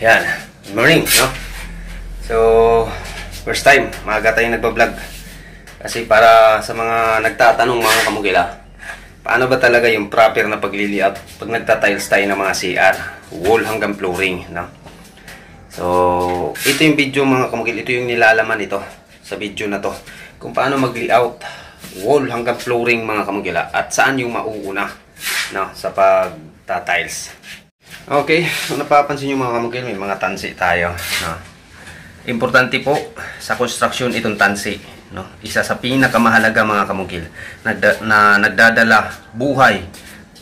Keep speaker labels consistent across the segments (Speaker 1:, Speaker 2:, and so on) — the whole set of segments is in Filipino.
Speaker 1: Yan, good morning, no? So, first time, maaga tayong nagbablog. Kasi para sa mga nagtatanong mga kamugila, paano ba talaga yung proper na pagliliap pag nagtatiles tayo ng mga CR, wall hanggang flooring, no? So, ito yung video mga kamugila, ito yung nilalaman ito sa video na to. Kung paano mag-layout, wall hanggang flooring mga kamugila, at saan yung mauuna, no, sa pagtatiles. Okay, kung napapansin nyo mga kamugil, may mga tansi tayo, no? Importante po sa construction itong tansi, no? Isa sa pinakamahalaga mga kamugil na nagdadala buhay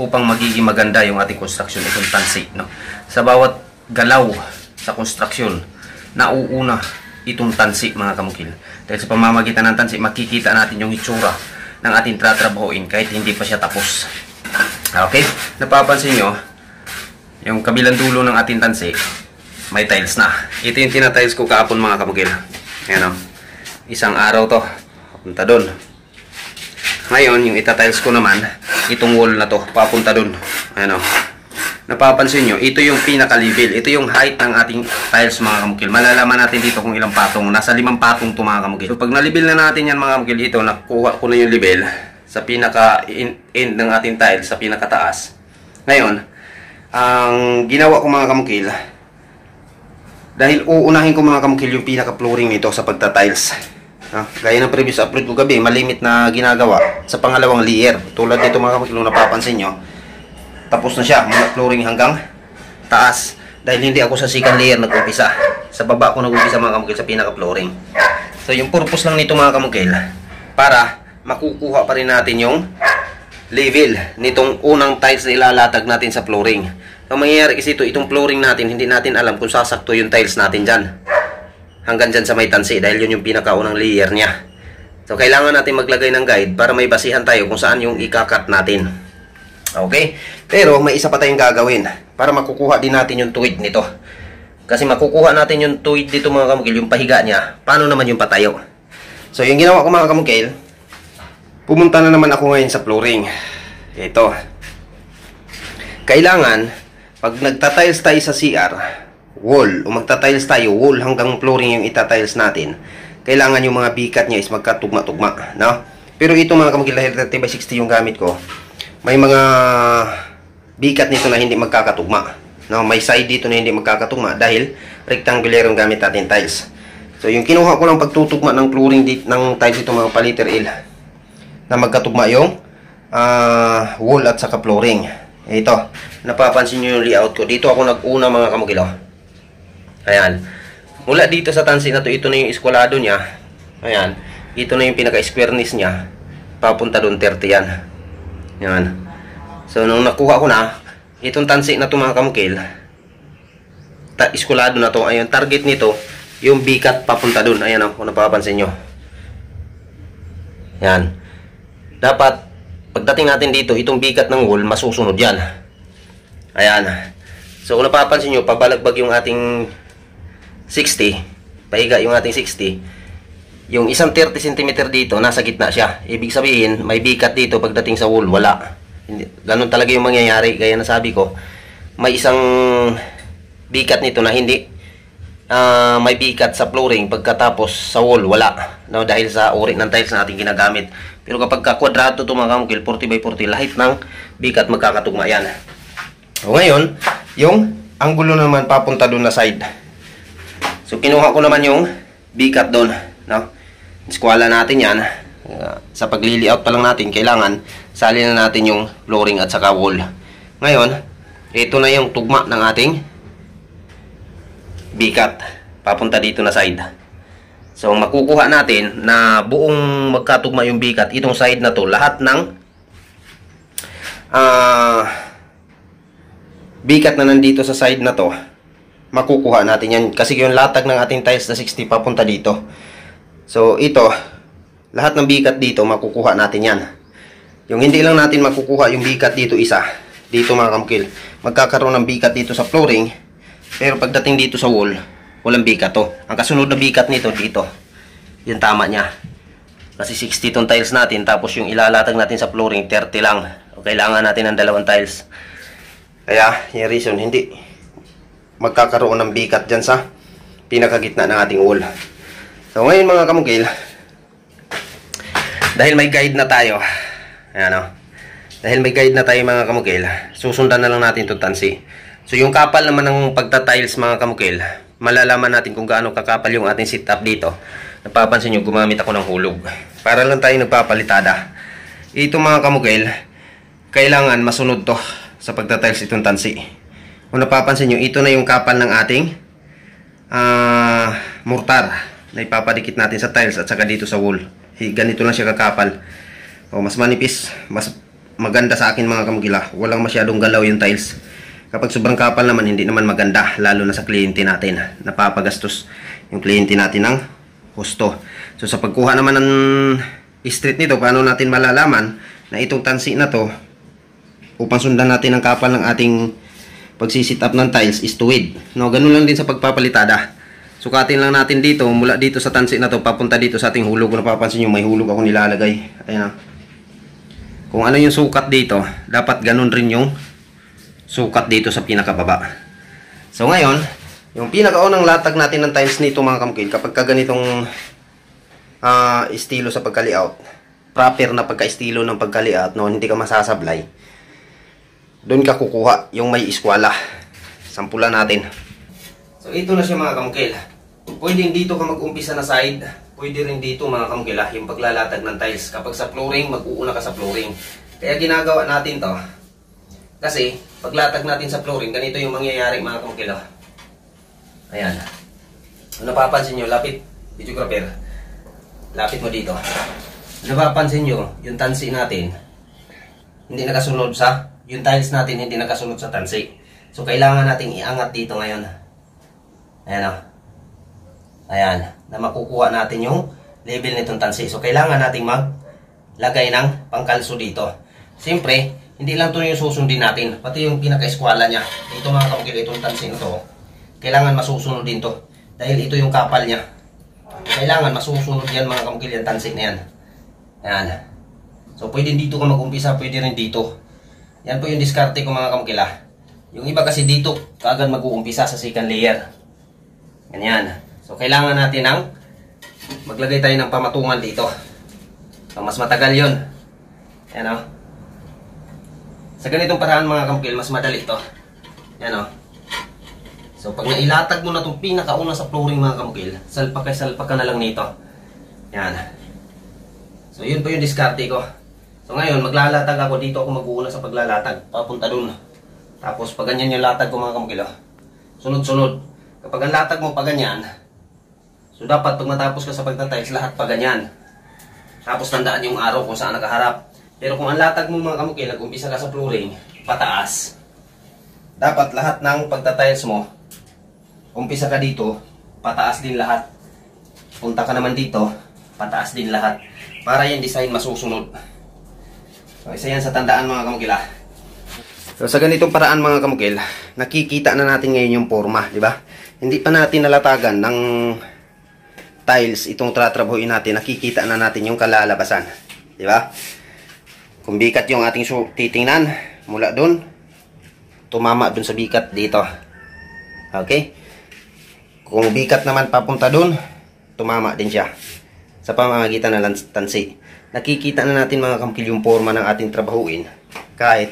Speaker 1: upang magiging maganda yung ating construction, itong tansi, no? Sa bawat galaw sa construction, nauuna itong tansi mga kamugil. Dahil sa pamamagitan ng tansi, makikita natin yung itsura ng ating tatrabahuin kahit hindi pa siya tapos. Okay, napapansin nyo yung kabilang dulo ng ating tansi, may tiles na. Ito yung tinatiles ko kahapon mga kamugil. Ayan o. Isang araw to. Papunta dun. Ngayon, yung itatiles ko naman, itong wall na to, papunta dun. Ayan o. Napapansin nyo, ito yung pinaka-level. Ito yung height ng ating tiles mga kamugil. Malalaman natin dito kung ilang patong. Nasa 5 patong to mga kamugil. So, pag na-level na natin yan mga kamugil, ito, nakuha ko na yung level sa pinaka-end ng ating tiles, sa pinaka-taas. Ngayon, ang ginawa ko mga kamukil, dahil uunahin ko mga kamukil yung pinaka-flooring nito sa pagta-tiles, gaya ng previous upload ko gabi, malimit na ginagawa sa pangalawang layer. Tulad dito mga kamukil, kung napapansin nyo, tapos na siya, mula flooring hanggang taas. Dahil hindi ako sa second layer nag-umpisa, sa baba ko nag-umpisa mga kamukil sa pinaka-flooring. So yung purpose lang nito mga kamukil, para makukuha pa rin natin yung level nitong unang tiles na ilalatag natin sa flooring. Ang mangyayari kasi itong flooring natin, hindi natin alam kung sasakto yung tiles natin dyan hanggang dyan sa may tansi, dahil yun yung pinakaunang layer niya. So kailangan natin maglagay ng guide para may basihan tayo kung saan yung ikakat natin. Okay? Pero may isa pa tayong gagawin para makukuha din natin yung tuwid nito. Kasi makukuha natin yung tuwid dito mga kamukil, yung pahiga niya. Paano naman yung patayo? So yung ginawa ko mga kamukil, pumunta na naman ako ngayon sa flooring. Ito. Kailangan, pag nagtatiles tayo sa CR, wall, o magtatiles tayo, wall hanggang flooring yung itatiles natin, kailangan yung mga bikat niya is magkatugma-tugma, no? Pero ito mga kamukil, dahil 30x60 yung gamit ko, may mga bikat nito na hindi magkakatugma, no? May side dito na hindi magkakatugma dahil rectangular yung gamit natin tiles. So yung kinuha ko lang pagtutugma ng flooring ng tiles ito mga paliter L, na magkatugma yung wall at saka flooring. Ito, napapansin nyo yung layout ko. Dito ako nag-una mga kamukil. Ayan. Mula dito sa tansi na to, ito na yung eskwalado niya. Ayan. Ito na yung pinaka-squareness niya. Papunta doon 30 yan. Ayan. So, nung nakuha ko na, itong tansi na to mga kamukil, eskwalado na to. Ayan, target nito, yung bikat papunta doon. Ayan, kung napapansin nyo. Ayan. Dapat, pagdating natin dito, itong bigat ng wall, masusunod yan. Ayan. So, kung napapansin nyo, pabalagbag yung ating 60, pahiga yung ating 60, yung isang 30 cm dito, nasa gitna siya. Ibig sabihin, may bikat dito pagdating sa wall, wala. Ganun talaga yung mangyayari. Kaya nasabi ko, may isang bikat nito na hindi may bikat sa flooring, pagkatapos sa wall, wala. No, dahil sa uri ng tiles na ating ginagamit. Pero kapag ka-kwadrado ito mga kamukil, 40 by 40, lahat ng bikat magkakatugma yan. O ngayon, yung anggulo naman papunta doon na side. So kinuha ko naman yung bikat doon, no? Eskwala natin yan. Sa pag-layout pa lang natin, kailangan salin na natin yung flooring at saka wall. Ngayon, ito na yung tugma ng ating bikat papunta dito na side. So makukuha natin na buong magkatugma yung bikat, itong side na to, lahat ng bikat na nandito sa side na to, makukuha natin yan. Kasi yung latag ng ating tiles na 60 papunta dito. So ito, lahat ng bikat dito, makukuha natin yan. Yung hindi lang natin makukuha yung bikat dito isa, dito mga kamukil, magkakaroon ng bikat dito sa flooring. Pero pagdating dito sa wall, walang bikat to. Ang kasunod na bikat nito dito. Yung tama niya. Kasi 60 tong tiles natin, tapos yung ilalatag natin sa flooring 30 lang. O kailangan natin ng 2 tiles. Kaya yung reason, hindi magkakaroon ng bikat dyan sa pinakagitna ng ating wall. So ngayon mga kamukil, dahil may guide na tayo, ayan o, dahil may guide na tayo mga kamukil, susundan na lang natin itong tansi. So yung kapal naman ng pagta-tiles mga kamukil, malalaman natin kung gaano kakapal yung ating setup dito. Napapansin nyo, gumamit ako ng hulog para lang tayo nagpapalitada. Ito mga kamukil, kailangan masunod to sa pagta-tiles itong tansi. Kung napapansin nyo, ito na yung kapal ng ating mortar na ipapadikit natin sa tiles at saka dito sa wall. Ganito lang siya kakapal. O, mas manipis, mas maganda sa akin mga kamukila. Walang masyadong galaw yung tiles. Kapag sobrang kapal naman, hindi naman maganda, lalo na sa kliyente natin. Napapagastos yung kliyente natin ng husto. So sa pagkuha naman ng street nito, paano natin malalaman na itong tansi na to, upang sundan natin ang kapal ng ating pagsisit up ng tiles is tuwid. No, ganun lang din sa pagpapalitada. Sukatin lang natin dito, mula dito sa tansi na to papunta dito sa ating hulog. Kung napapansin nyo, may hulog ako nilalagay. Ayan na. Kung ano yung sukat dito, dapat ganun rin yung sukat dito sa pinakababa. So ngayon, yung pinakaunang latag natin ng tiles nito mga kamukil, kapag ka ganitong estilo sa pagka-layout, proper na pagka-estilo ng pagka-layout, no, hindi ka masasablay, doon ka kukuha yung may iskwala. Sampulan natin. So ito na siya mga kamukil. Pwedeng dito ka mag-umpisa na side, pwede rin dito mga kamukil, yung paglalatag ng tiles. Kapag sa flooring, mag-uuna ka sa flooring. Kaya ginagawa natin to kasi paglatag natin sa flooring, ganito yung mangyayari mga kamukil. Ayan. Kung napapansin nyo, lapit, videographer, lapit mo dito. Napapansin nyo, yung tansi natin hindi nakasunod sa, yung tiles natin hindi nakasunod sa tansi. So kailangan nating iangat dito ngayon. Ayan o. Ayan. Na makukuha natin yung level nitong tansi. So kailangan nating maglagay ng pangkalso dito. Siyempre, hindi lang ito yung susundin natin. Pati yung pinaka-eskwala niya. Ito mga kamukil, itong tansi na to, kailangan masusunod din to. Dahil ito yung kapal niya. Kailangan masusunod yan mga kamukil, yung tansi na yan. Ayan. So pwede dito ka mag-umpisa, pwede rin dito. Yan po yung diskarte ko mga kamukil. Yung iba kasi dito, kaagad mag-uumpisa sa second layer. Ganyan. So, kailangan natin ng maglagay tayo ng pamatungan dito. So, mas matagal yun. Yan o. Sa ganitong paraan mga kamukil, mas madali ito. Yan o. So, pag nailatag mo na itong pinakauna sa flooring mga kamukil, salpak ka na lang nito. Yan. So, yun po yung diskarte ko. So, ngayon, maglalatag ako dito. Ako mag-uuna sa paglalatag. Papunta dun. Tapos, pag ganyan yung latag ko mga kamukil, sunod-sunod. Kapag ang latag mo pa ganyan, so dapat pag matapos ka sa pagtatiles, lahat pa ganyan. Tapos tandaan yung araw kung saan nakaharap. Pero kung ang latag mo mga kamukil, nag-umpisa ka sa flooring, pataas, dapat lahat ng pagtatiles mo, umpisa ka dito, pataas din lahat. Punta ka naman dito, pataas din lahat. Para yung design masusunod. So isa yan sa tandaan mga kamukil. So sa ganitong paraan mga kamukil, nakikita na natin ngayon yung forma, di ba? Hindi pa natin nalatagan ng tiles itong tratrabuhin natin, nakikita na natin yung kalalabasan, di ba? Kung bikat yung ating titingnan, mula dun, tumama dun sa bikat dito. Okay? Kung bikat naman papunta dun, tumama din siya sa pamamagitan ng tansi. Nakikita na natin mga kamukil yung forma ng ating trabahuin kahit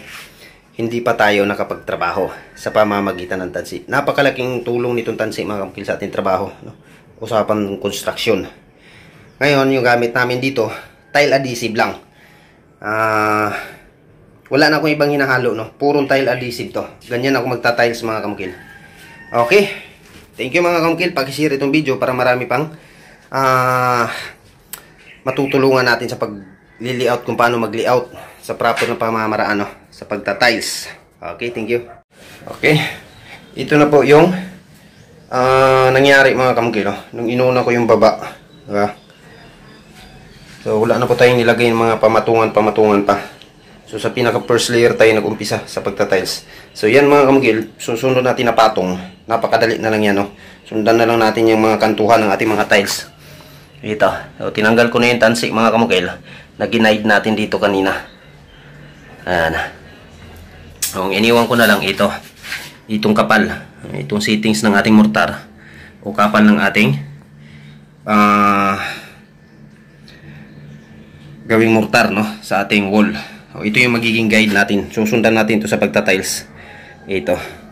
Speaker 1: hindi pa tayo nakapagtrabaho sa pamamagitan ng tansi. Napakalaking tulong nitong tansi mga kamukil sa ating trabaho, no? Usapan construction. Ngayon, yung gamit namin dito, tile adhesive lang. Wala na akong ibang hinahalo, no? Purong tile adhesive to. Ganyan ako magta-tiles mga kamukil. Okay. Thank you mga kamukil. Pag-share itong video para marami pang matutulungan natin sa pag-layout, kung paano mag-layout sa proper na pamamaraan, no? Sa pagta-tiles. Okay, thank you. Okay. Ito na po yung nangyari mga kamukil, no? Nung inuna ko yung baba, diba? So wala na po tayong nilagay ng mga pamatungan pa. So sa pinaka first layer tayo nag-umpisa sa pagta-tiles. So yan mga kamukil, susunod natin na patong. Napakadali na lang yan, no? Sundan na lang natin yung mga kantuhan ng ating mga tiles. Ito. So tinanggal ko na yung tansi mga kamukil na ginaid natin dito kanina. Ayan. So iniwan ko na lang ito. itong kapal, itong settings ng ating mortar o kapal ng ating gawing mortar, no, sa ating wall. Ito yung magiging guide natin. Susundan natin to sa pagtatiles. Ito.